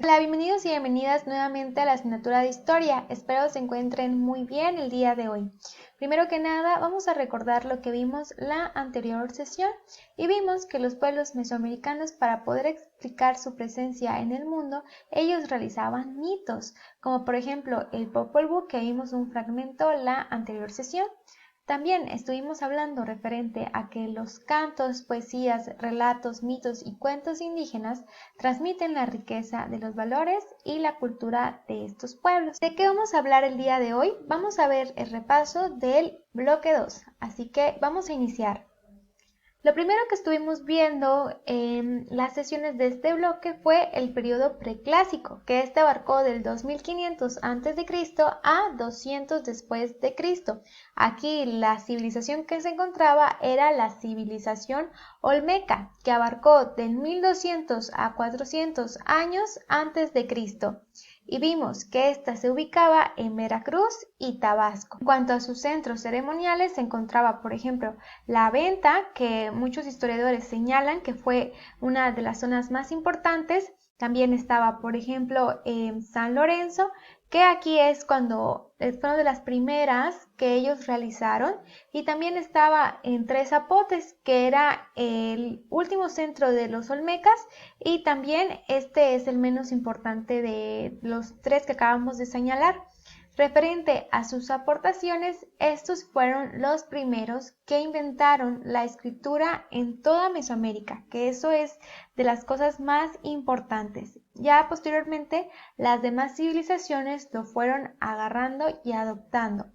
Hola, bienvenidos y bienvenidas nuevamente a la asignatura de Historia. Espero se encuentren muy bien el día de hoy. Primero que nada, vamos a recordar lo que vimos la anterior sesión y vimos que los pueblos mesoamericanos, para poder explicar su presencia en el mundo, ellos realizaban mitos, como por ejemplo el Popol Vuh, que vimos un fragmento la anterior sesión. También estuvimos hablando referente a que los cantos, poesías, relatos, mitos y cuentos indígenas transmiten la riqueza de los valores y la cultura de estos pueblos. ¿De qué vamos a hablar el día de hoy? Vamos a ver el repaso del bloque 2, así que vamos a iniciar. Lo primero que estuvimos viendo en las sesiones de este bloque fue el periodo preclásico, que este abarcó del 2500 a.C. a 200 después de Cristo. Aquí la civilización que se encontraba era la civilización olmeca, que abarcó del 1200 a 400 años antes de Cristo. Y vimos que ésta se ubicaba en Veracruz y Tabasco. En cuanto a sus centros ceremoniales, se encontraba, por ejemplo, la Venta, que muchos historiadores señalan que fue una de las zonas más importantes. También estaba, por ejemplo, San Lorenzo, que aquí es cuando fue una de las primeras que ellos realizaron, y también estaba en Tres Zapotes, que era el último centro de los olmecas, y también este es el menos importante de los tres que acabamos de señalar. Referente a sus aportaciones, estos fueron los primeros que inventaron la escritura en toda Mesoamérica, que eso es de las cosas más importantes. Ya posteriormente, las demás civilizaciones lo fueron agarrando y adoptando.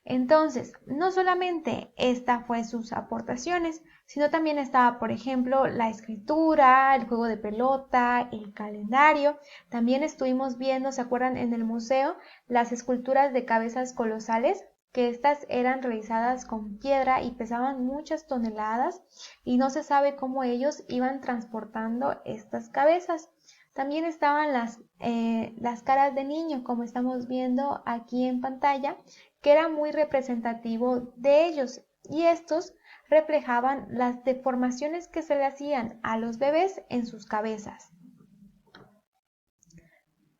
Entonces, no solamente esta fue sus aportaciones, sino también estaba, por ejemplo, la escritura, el juego de pelota, el calendario. También estuvimos viendo, ¿se acuerdan? En el museo, las esculturas de cabezas colosales, que estas eran realizadas con piedra y pesaban muchas toneladas, y no se sabe cómo ellos iban transportando estas cabezas. También estaban las caras de niño, como estamos viendo aquí en pantalla, que era muy representativo de ellos, y estos reflejaban las deformaciones que se le hacían a los bebés en sus cabezas.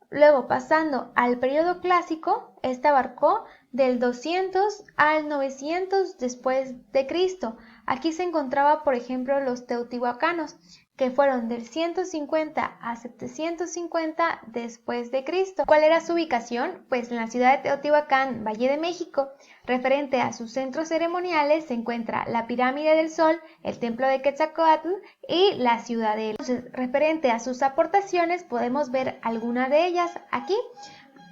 Luego, pasando al periodo clásico, este abarcó del 200 al 900 después de Cristo. Aquí se encontraba, por ejemplo, los teotihuacanos, que fueron del 150 a 750 después de Cristo. ¿Cuál era su ubicación? Pues en la ciudad de Teotihuacán, Valle de México. Referente a sus centros ceremoniales se encuentra la Pirámide del Sol, el Templo de Quetzalcóatl y la Ciudadela. Entonces, referente a sus aportaciones, podemos ver alguna de ellas aquí,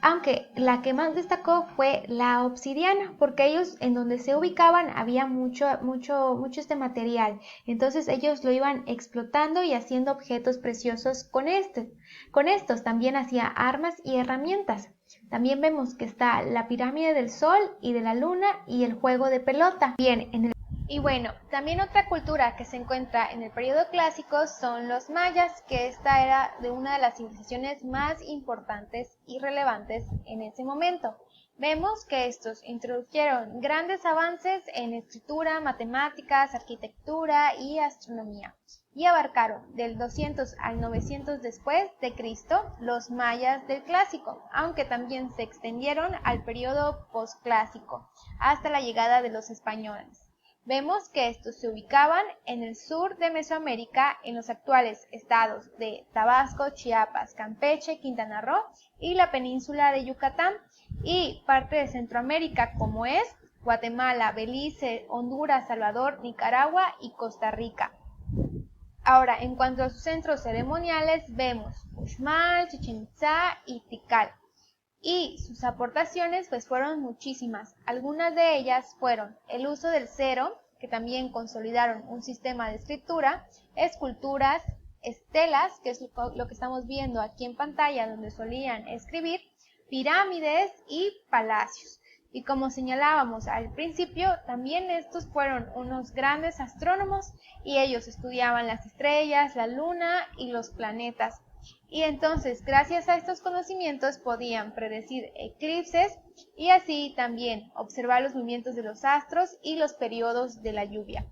aunque la que más destacó fue la obsidiana, porque ellos en donde se ubicaban había mucho este material, entonces ellos lo iban explotando y haciendo objetos preciosos con estos también hacía armas y herramientas. También vemos que está la pirámide del Sol y de la Luna y el juego de pelota. Y bueno, también otra cultura que se encuentra en el periodo clásico son los mayas, que esta era de una de las civilizaciones más importantes y relevantes en ese momento. Vemos que estos introdujeron grandes avances en escritura, matemáticas, arquitectura y astronomía, y abarcaron del 200 al 900 después de Cristo los mayas del clásico, aunque también se extendieron al periodo posclásico hasta la llegada de los españoles. Vemos que estos se ubicaban en el sur de Mesoamérica, en los actuales estados de Tabasco, Chiapas, Campeche, Quintana Roo y la península de Yucatán, y parte de Centroamérica como es Guatemala, Belice, Honduras, Salvador, Nicaragua y Costa Rica. Ahora, en cuanto a sus centros ceremoniales, vemos Uxmal, Chichén Itzá y Tikal. Y sus aportaciones pues fueron muchísimas. Algunas de ellas fueron el uso del cero, que también consolidaron un sistema de escritura, esculturas, estelas, que es lo que estamos viendo aquí en pantalla, donde solían escribir, pirámides y palacios. Y como señalábamos al principio, también estos fueron unos grandes astrónomos, y ellos estudiaban las estrellas, la luna y los planetas. Y entonces, gracias a estos conocimientos, podían predecir eclipses y así también observar los movimientos de los astros y los periodos de la lluvia.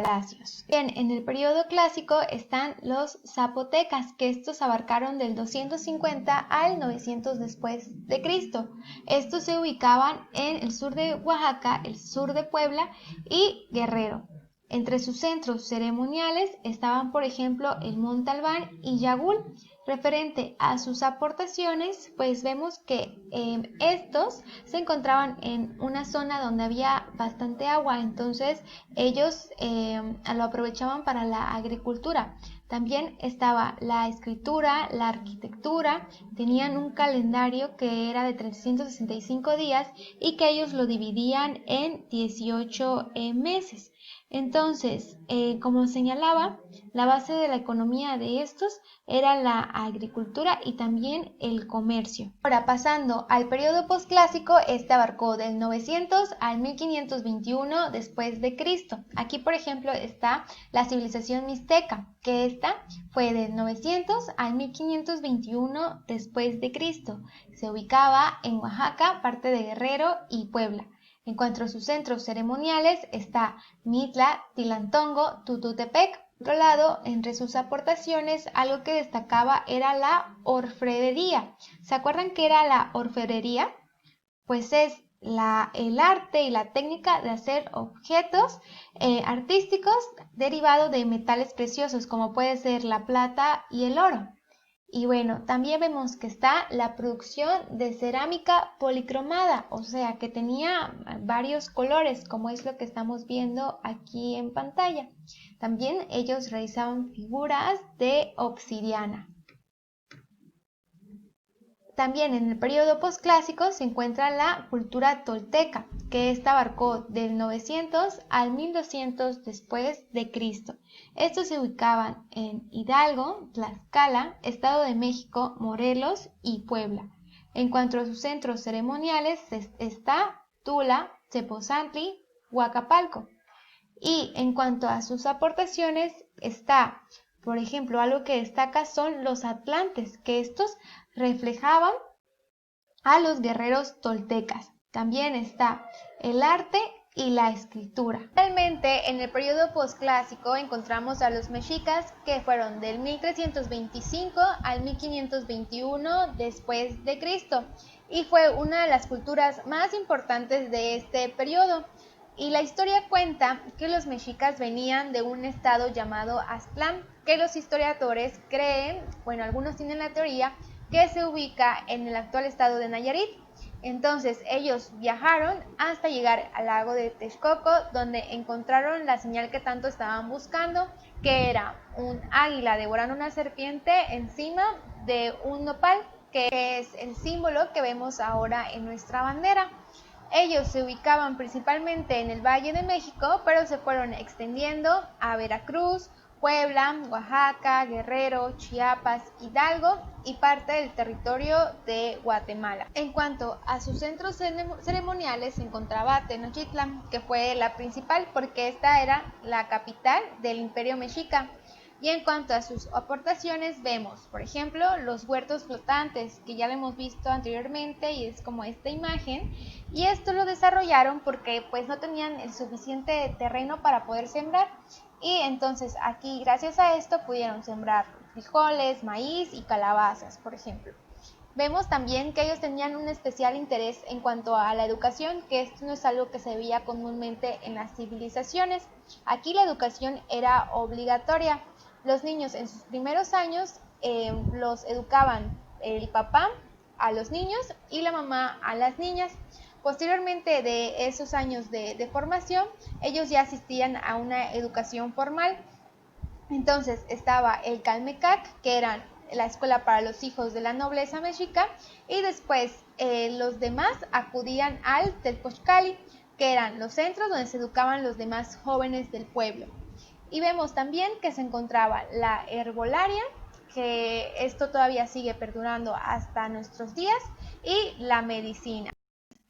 palacios. Bien, en el periodo clásico están los zapotecas, que estos abarcaron del 250 al 900 después de Cristo. Estos se ubicaban en el sur de Oaxaca, el sur de Puebla y Guerrero. Entre sus centros ceremoniales estaban, por ejemplo, el Monte Albán y Yagul. Referente a sus aportaciones, pues vemos que estos se encontraban en una zona donde había bastante agua, entonces ellos lo aprovechaban para la agricultura. También estaba la escritura, la arquitectura, tenían un calendario que era de 365 días y que ellos lo dividían en 18 meses. Entonces, como señalaba, la base de la economía de estos era la agricultura y también el comercio. Ahora, pasando al periodo posclásico, este abarcó del 900 al 1521 después de Cristo. Aquí, por ejemplo, está la civilización mixteca, que esta fue del 900 al 1521 después de Cristo. Se ubicaba en Oaxaca, parte de Guerrero y Puebla. En cuanto a sus centros ceremoniales está Mitla, Tilantongo, Tututepec. Por otro lado, entre sus aportaciones, algo que destacaba era la orfebrería. ¿Se acuerdan qué era la orfebrería? Pues es el arte y la técnica de hacer objetos artísticos derivados de metales preciosos, como puede ser la plata y el oro. Y bueno, también vemos que está la producción de cerámica policromada, o sea que tenía varios colores, como es lo que estamos viendo aquí en pantalla. También ellos realizaban figuras de obsidiana. También en el periodo posclásico se encuentra la cultura tolteca, que esta abarcó del 900 al 1200 después de Cristo. Estos se ubicaban en Hidalgo, Tlaxcala, Estado de México, Morelos y Puebla. En cuanto a sus centros ceremoniales está Tula, Tepozantli, Huacapalco. Y en cuanto a sus aportaciones está, por ejemplo, algo que destaca son los atlantes, que estos reflejaban a los guerreros toltecas. También está el arte y la escritura. Finalmente, en el periodo posclásico encontramos a los mexicas, que fueron del 1325 al 1521 después de Cristo, y fue una de las culturas más importantes de este periodo. Y la historia cuenta que los mexicas venían de un estado llamado Aztlán, que los historiadores creen, bueno, algunos tienen la teoría, que se ubica en el actual estado de Nayarit. Entonces ellos viajaron hasta llegar al lago de Texcoco, donde encontraron la señal que tanto estaban buscando, que era un águila devorando una serpiente encima de un nopal, que es el símbolo que vemos ahora en nuestra bandera. Ellos se ubicaban principalmente en el Valle de México, pero se fueron extendiendo a Veracruz, Puebla, Oaxaca, Guerrero, Chiapas, Hidalgo y parte del territorio de Guatemala. En cuanto a sus centros ceremoniales, se encontraba Tenochtitlan, que fue la principal porque esta era la capital del Imperio Mexica. Y en cuanto a sus aportaciones, vemos, por ejemplo, los huertos flotantes, que ya lo hemos visto anteriormente y es como esta imagen. Y esto lo desarrollaron porque pues no tenían el suficiente terreno para poder sembrar. Y entonces aquí, gracias a esto, pudieron sembrar frijoles, maíz y calabazas, por ejemplo. Vemos también que ellos tenían un especial interés en cuanto a la educación, que esto no es algo que se veía comúnmente en las civilizaciones. Aquí la educación era obligatoria. Los niños en sus primeros años los educaban el papá a los niños y la mamá a las niñas. Posteriormente de esos años de formación, ellos ya asistían a una educación formal. Entonces estaba el Calmecac, que eran la escuela para los hijos de la nobleza mexica, y después los demás acudían al Telpochcali, que eran los centros donde se educaban los demás jóvenes del pueblo. Y vemos también que se encontraba la herbolaria, que esto todavía sigue perdurando hasta nuestros días, y la medicina.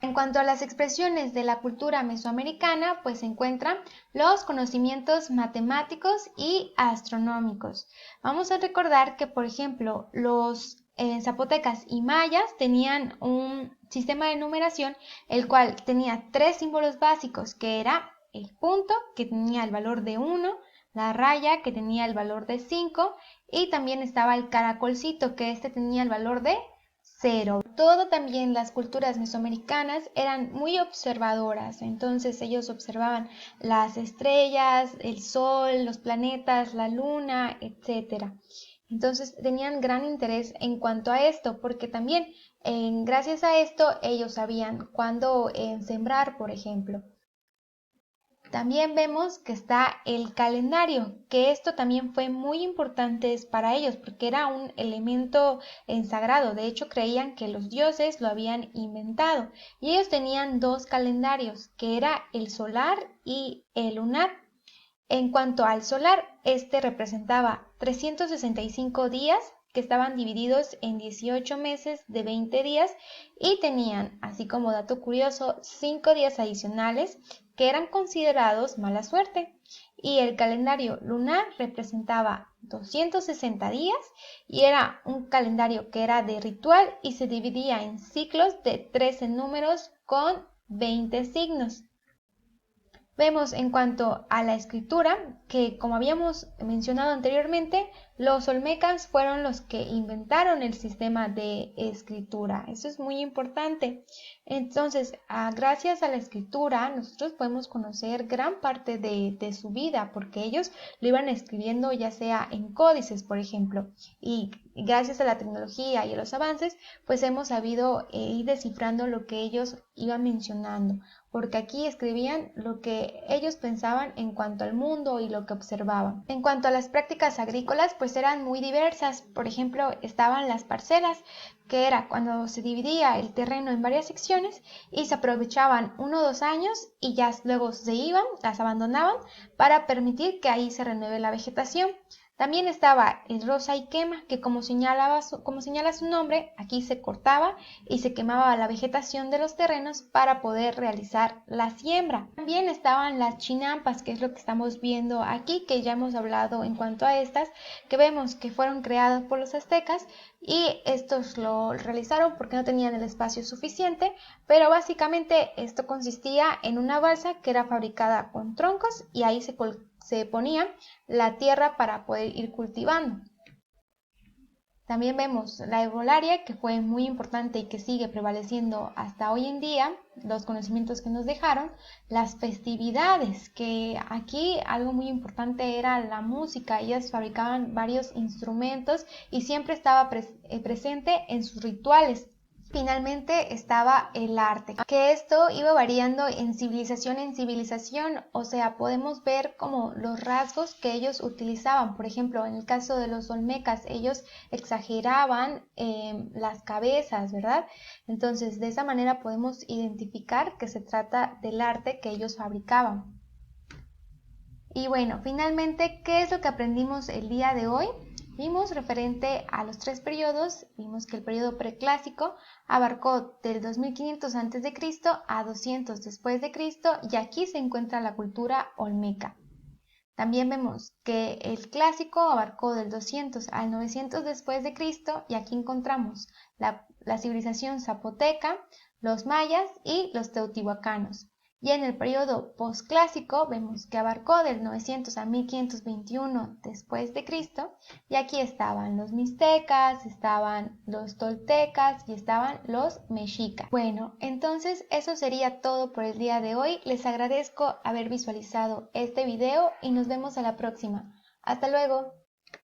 En cuanto a las expresiones de la cultura mesoamericana, pues se encuentran los conocimientos matemáticos y astronómicos. Vamos a recordar que, por ejemplo, los zapotecas y mayas tenían un sistema de numeración, el cual tenía 3 símbolos básicos, que era el punto, que tenía el valor de 1, la raya, que tenía el valor de 5, y también estaba el caracolcito, que este tenía el valor de 0. Todo también las culturas mesoamericanas eran muy observadoras, entonces ellos observaban las estrellas, el sol, los planetas, la luna, etc. Entonces tenían gran interés en cuanto a esto, porque también gracias a esto ellos sabían cuándo sembrar, por ejemplo. También vemos que está el calendario, que esto también fue muy importante para ellos porque era un elemento sagrado. De hecho, creían que los dioses lo habían inventado y ellos tenían dos calendarios, que era el solar y el lunar. En cuanto al solar, este representaba 365 días que estaban divididos en 18 meses de 20 días y tenían, así como dato curioso, 5 días adicionales que eran considerados mala suerte. Y el calendario lunar representaba 260 días y era un calendario que era de ritual y se dividía en ciclos de 13 números con 20 signos. Vemos en cuanto a la escritura que, como habíamos mencionado anteriormente, los olmecas fueron los que inventaron el sistema de escritura. Eso es muy importante. Entonces, gracias a la escritura, nosotros podemos conocer gran parte de su vida, porque ellos lo iban escribiendo ya sea en códices, por ejemplo, y gracias a la tecnología y a los avances, pues hemos sabido ir descifrando lo que ellos iban mencionando, porque aquí escribían lo que ellos pensaban en cuanto al mundo y lo que observaban. En cuanto a las prácticas agrícolas, pues eran muy diversas. Por ejemplo, estaban las parcelas, que era cuando se dividía el terreno en varias secciones y se aprovechaban 1 o 2 años y ya luego se iban, las abandonaban para permitir que ahí se renueve la vegetación. También estaba el roza y quema, que como señala su nombre, aquí se cortaba y se quemaba la vegetación de los terrenos para poder realizar la siembra. También estaban las chinampas, que es lo que estamos viendo aquí, que ya hemos hablado en cuanto a estas, que vemos que fueron creadas por los aztecas y estos lo realizaron porque no tenían el espacio suficiente, pero básicamente esto consistía en una balsa que era fabricada con troncos y ahí se ponía la tierra para poder ir cultivando. También vemos la herbolaria, que fue muy importante y que sigue prevaleciendo hasta hoy en día, los conocimientos que nos dejaron, las festividades, que aquí algo muy importante era la música. Ellas fabricaban varios instrumentos y siempre estaba presente en sus rituales. Finalmente estaba el arte, que esto iba variando en civilización, o sea, podemos ver como los rasgos que ellos utilizaban. Por ejemplo, en el caso de los olmecas, ellos exageraban las cabezas, ¿verdad? Entonces, de esa manera podemos identificar que se trata del arte que ellos fabricaban. Y bueno, finalmente, ¿qué es lo que aprendimos el día de hoy? Vimos referente a los 3 periodos, vimos que el periodo preclásico abarcó del 2500 a.C. a 200 después de Cristo y aquí se encuentra la cultura olmeca. También vemos que el clásico abarcó del 200 al 900 después de Cristo y aquí encontramos la civilización zapoteca, los mayas y los teotihuacanos. Y en el periodo posclásico vemos que abarcó del 900 a 1521 después de Cristo y aquí estaban los mixtecas, estaban los toltecas y estaban los mexicas. Bueno, entonces eso sería todo por el día de hoy. Les agradezco haber visualizado este video y nos vemos a la próxima. Hasta luego.